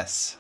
success.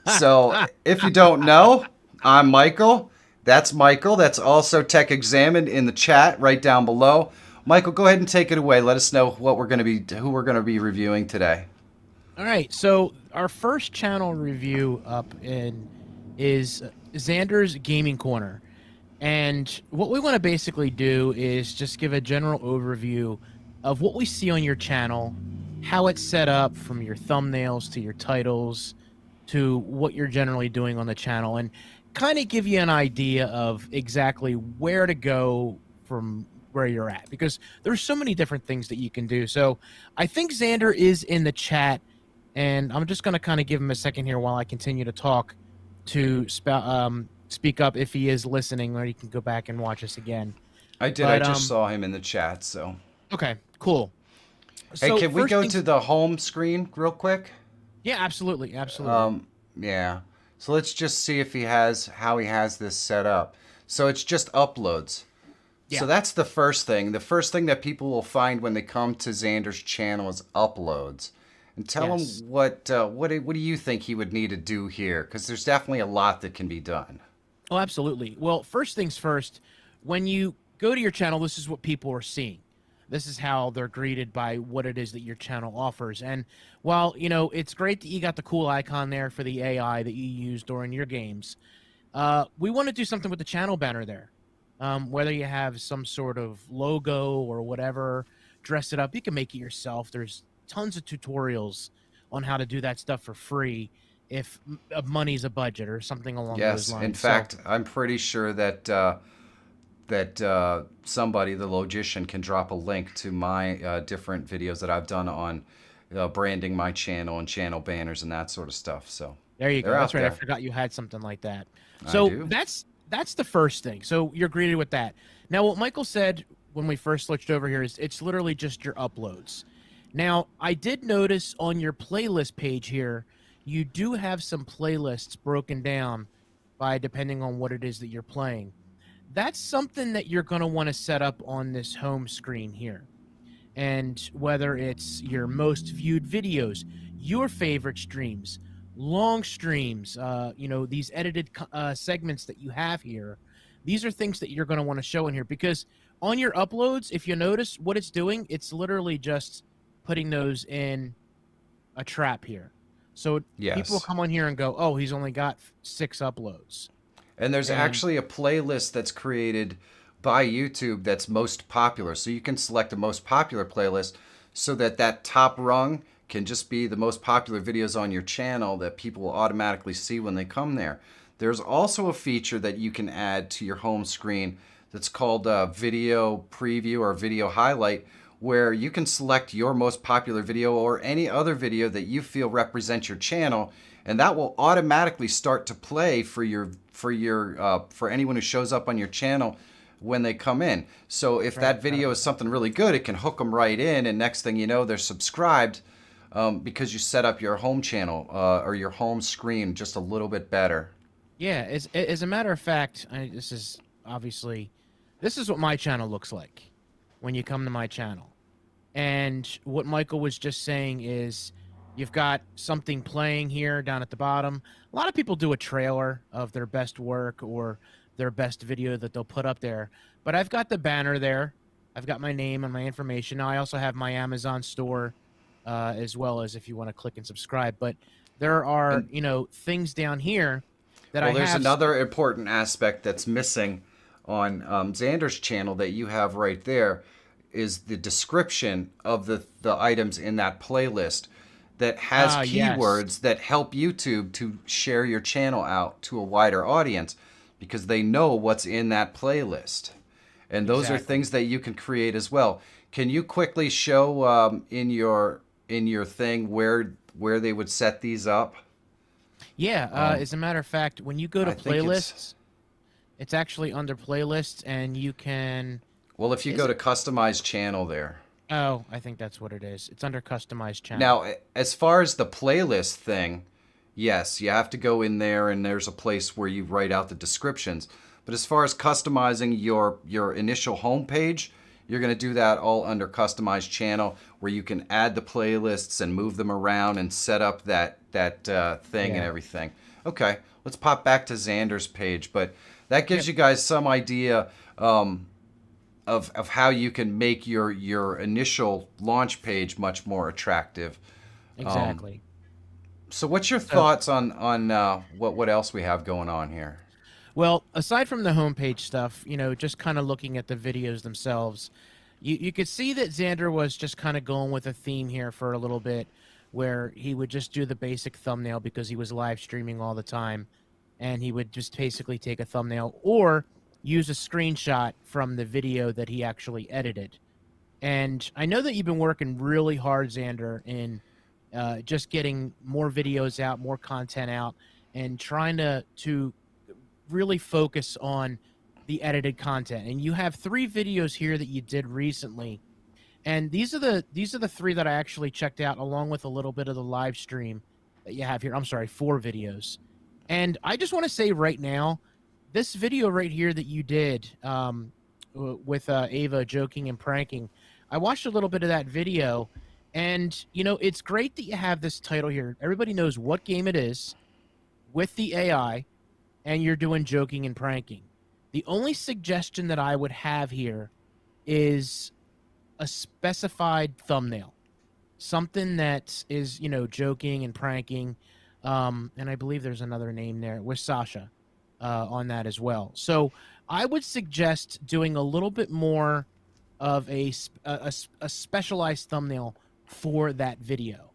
So if you don't know, I'm Michael. That's Michael. That's also Tech Examined in the chat right down below. Michael, go ahead and take it away. Let us know what we're going to be, who we're going to be reviewing today. All right, so our first channel review up in is Xander's Gaming Corner. And what we want to basically do is just give a general overview of what we see on your channel, how it's set up from your thumbnails to your titles to what you're generally doing on the channel, and kind of give you an idea of exactly where to go from where you're at, because there's so many different things that you can do. So I think Xander is in the chat, and I'm just going to kind of give him a second here while I continue to talk to speak up if he is listening, or he can go back and watch us again. I did. I But just saw him in the chat. So, okay, cool. hey, So can we first go things, to the home screen real quick? yeah, absolutely, absolutely. Yeah. So let's just see if he has how he has this set up. So it's just uploads. Yeah. So that's the first thing. The first thing that people will find when they come to Xander's channel is uploads. And tell Yes. him what do you think he would need to do here? Because there's definitely a lot that can be done. Oh, absolutely. Well, first things first, when you go to your channel, this is what people are seeing. This is how they're greeted by what it is that your channel offers. And while, it's great that you got the cool icon there for the AI that you use during your games, we want to do something with the channel banner there. Whether you have some sort of logo or whatever, dress it up. You can make it yourself. There's tons of tutorials on how to do that stuff for free if money's a budget or something along those Yes. lines. In fact, I'm pretty sure that somebody, the logician, can drop a link to my different videos that I've done on branding my channel and channel banners and that sort of stuff. So There you go. they're That's out right. I there. forgot you had something like that. I So do. that's the first thing. So you're greeted with that. Now, what Michael said when we first switched over here is it's literally just your uploads. Now, I did notice on your playlist page here, you do have some playlists broken down by depending on what it is that you're playing. That's something that you're going to want to set up on this home screen here. And whether it's your most viewed videos, your favorite streams, long streams, these edited segments that you have here, these are things that you're going to want to show in here, because on your uploads, if you notice what it's doing, it's literally just putting those in a trap here. So people will Yes. come on here and go, oh, he's only got 6 uploads. And there's And actually a playlist that's created by YouTube that's most popular. So you can select a most popular playlist so that that top rung can just be the most popular videos on your channel that people will automatically see when they come there. There's also a feature that you can add to your home screen that's called video preview or video highlight, where you can select your most popular video or any other video that you feel represents your channel, and that will automatically start to play for anyone who shows up on your channel when they come in. So if right, that video is something really good, it can hook them right in, and next thing you know, they're subscribed because you set up your home channel or your home screen just a little bit better. yeah, as a matter of fact, this is what my channel looks like when you come to my channel. And what Michael was just saying is you've got something playing here down at the bottom. A lot of people do a trailer of their best work or their best video that they'll put up there. But I've got the banner there. I've got my name and my information. Now I also have my Amazon store as well, as if you want to click and subscribe. But there are, And things down here that well, I there's have. another important aspect that's missing on Xander's channel that you have right there is the description of the items in that playlist that has Yes, keywords that help YouTube to share your channel out to a wider audience because they know what's in that playlist. And those are exactly. things that you can create as well. Can you quickly show in your thing where they would set these up? Yeah, Um, as a matter of fact, when you go to I think it's playlists, it's actually under playlists, and you can. well, if you Is go to it? customize channel there. Oh, I think that's what it is. It's under customized channel. Now, as far as the playlist thing, yes, you have to go in there and there's a place where you write out the descriptions. But as far as customizing your initial homepage, you're going to do that all under customized channel where you can add the playlists and move them around and set up that thing and Yeah. everything. Okay, let's pop back to Xander's page, but that gives Yep. you guys some idea of how you can make your initial launch page much more attractive. Exactly. So, what's your So, thoughts on what else we have going on here? well, aside from the homepage stuff, just kind of looking at the videos themselves, you could see that Xander was just kind of going with a theme here for a little bit, where he would just do the basic thumbnail because he was live streaming all the time, and he would just basically take a thumbnail or use a screenshot from the video that he actually edited. And I know that you've been working really hard, Xander, in just getting more videos out, more content out, and trying to really focus on the edited content. And you have 3 videos here that you did recently, and these are the 3 that I actually checked out, along with a little bit of the live stream that you have here. I'm sorry, 4 videos. And I just want to say right now, this video right here that you did with Ava joking and pranking, I watched a little bit of that video, and it's great that you have this title here. Everybody knows what game it is with the AI, and you're doing joking and pranking. The only suggestion that I would have here is a specified thumbnail, something that is joking and pranking, and I believe there's another name there with Sasha on that as well. So I would suggest doing a little bit more of a specialized thumbnail for that video.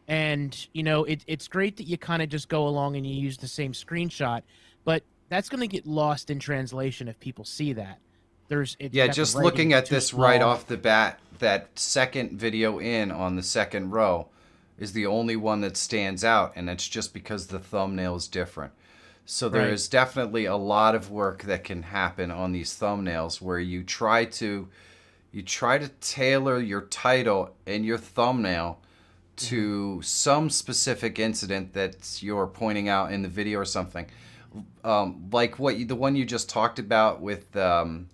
And it's great that you kind of just go along and you use the same screenshot, but that's going to get lost in translation if people see that. It's Yeah, got the just writing looking at too this right small. off the bat, that second video in on the second row is the only one that stands out, and it's just because the thumbnail is different. So there Right. is definitely a lot of work that can happen on these thumbnails where you try to tailor your title and your thumbnail Hmm. to some specific incident that you're pointing out in the video or something. Like the one you just talked about with the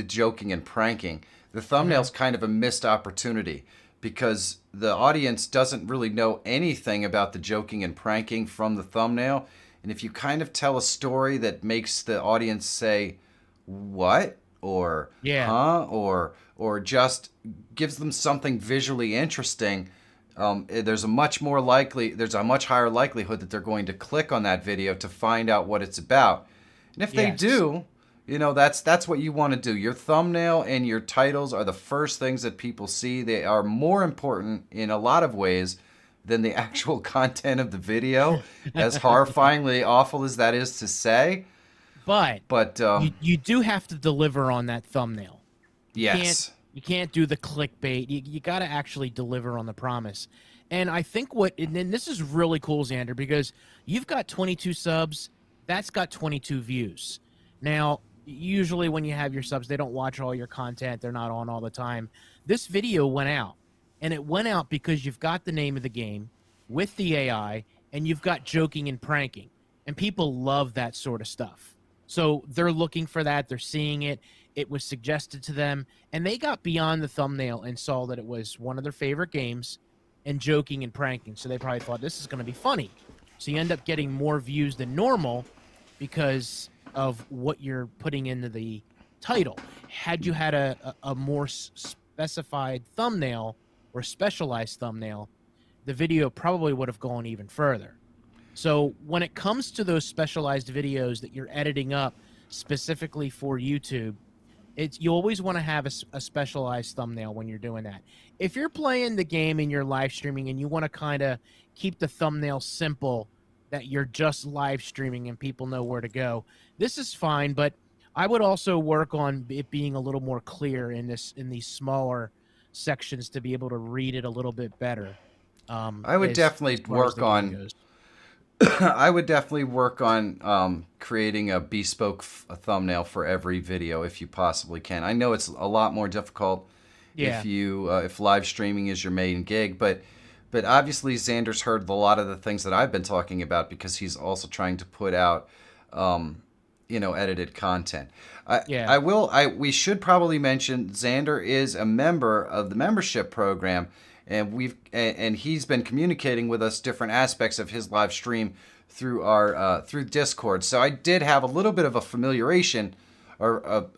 joking and pranking. The Hmm. thumbnail's kind of a missed opportunity because the audience doesn't really know anything about the joking and pranking from the thumbnail. And if you kind of tell a story that makes the audience say, "What?" or Yeah. "Huh?" or just gives them something visually interesting, there's a much higher likelihood that they're going to click on that video to find out what it's about. And if they Yes. do, that's what you want to do. Your thumbnail and your titles are the first things that people see. They are more important in a lot of ways than the actual content of the video, as horrifyingly awful as that is to say. But But you do have to deliver on that thumbnail. You can't yes. you can't do the clickbait. You got to actually deliver on the promise. And I think and this is really cool, Xander, because you've got 22 subs, that's got 22 views. Now, usually when you have your subs, they don't watch all your content. They're not on all the time. This video went out, and it went out because you've got the name of the game with the AI, and you've got joking and pranking, and people love that sort of stuff. So they're looking for that. They're seeing it. It was suggested to them, and they got beyond the thumbnail and saw that it was one of their favorite games and joking and pranking. So they probably thought this is going to be funny. So you end up getting more views than normal because of what you're putting into the title. Had you had a more specified thumbnail or specialized thumbnail, the video probably would have gone even further. So when it comes to those specialized videos that you're editing up specifically for YouTube, you always want to have a specialized thumbnail when you're doing that. If you're playing the game and you're live streaming and you want to kind of keep the thumbnail simple, that you're just live streaming and people know where to go, this is fine. But I would also work on it being a little more clear in these smaller sections to be able to read it a little bit better. I would As definitely far as work the game on goes. I would definitely work on creating a bespoke thumbnail for every video if you possibly can. I know it's a lot more difficult Yeah. if live streaming is your main gig, but obviously Xander's heard a lot of the things that I've been talking about because he's also trying to put out edited content. Yeah. We should probably mention Xander is a member of the membership program, and he's been communicating with us different aspects of his live stream through our through Discord. So I did have a little bit of a familiarization, or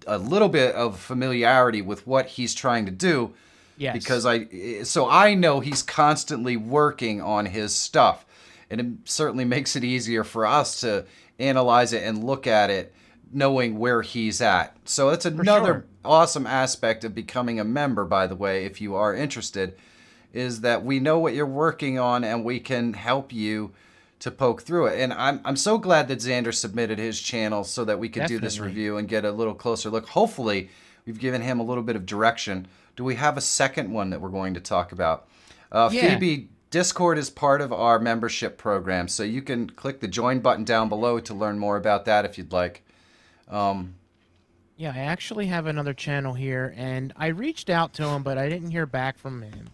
a little bit of familiarity with what he's trying to do. Yes. Because I know he's constantly working on his stuff, and it certainly makes it easier for us to analyze it and look at it, knowing where he's at. So that's another awesome aspect of becoming a member, by the way, if you are interested, is that we know what you're working on and we can help you to poke through it. And I'm so glad that Xander submitted his channel so that we could do this review and get a little closer look. Hopefully, we've given him a little bit of direction. Do we have a second one that we're going to talk about? Phoebe, Discord is part of our membership program, so you can click the join button down below to learn more about that if you'd like. Yeah, I actually have another channel here, and I reached out to him, but I didn't hear back from him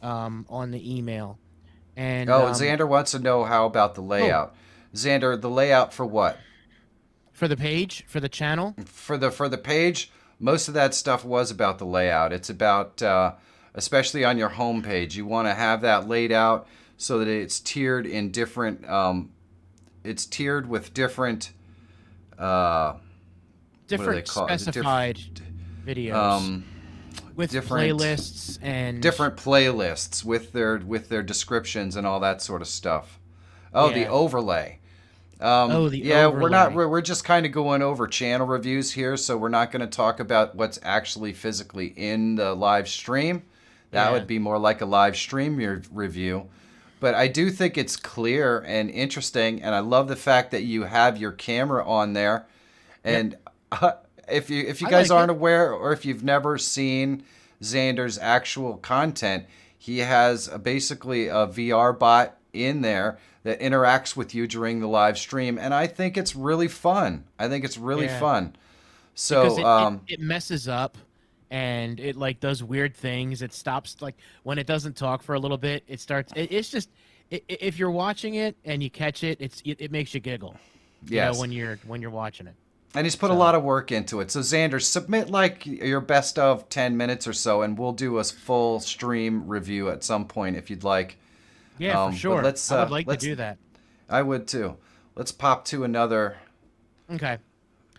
on the email. And Xander wants to know how about the layout. Xander, the layout for what? For the page, for the channel? For the page, most of that stuff was about the layout. It's about, especially on your home page, you want to have that laid out so that it's tiered in different, it's tiered with different, different specified videos. With playlists and different playlists with their descriptions and all that sort of stuff. Oh, the overlay. Overlay. We're just kind of going over channel reviews here, so we're not going to talk about what's actually physically in the live stream. That would be more like a live stream review. But I do think it's clear and interesting, and I love the fact that you have your camera on there. And if you guys aren't aware, or if you've never seen Xander's actual content, he has basically a VR bot in there that interacts with you during the live stream, and I think it's really fun. Fun. So because it messes up, and it like does weird things. It stops, like when it doesn't talk for a little bit, it starts. It's just if you're watching it and you catch it, it makes you giggle. Yes. When you're watching it. And he's put a lot of work into it. So Xander, submit like your best of 10 minutes or so, and we'll do a full stream review at some point if you'd like. Yeah, for sure. I would like to do that. I would too. Let's pop to another. Okay.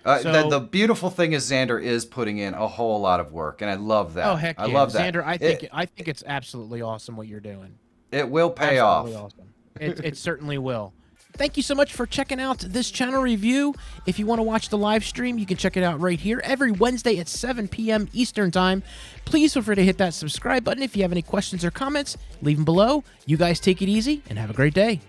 The beautiful thing is Xander is putting in a whole lot of work, and I love that. Oh heck yeah, I love that. Xander, I think it's absolutely awesome what you're doing. It will pay off. Awesome. It certainly will. Thank you so much for checking out this channel review. If you want to watch the live stream, you can check it out right here every Wednesday at 7 p.m. Eastern Time. Please feel free to hit that subscribe button. If you have any questions or comments, leave them below. You guys take it easy and have a great day.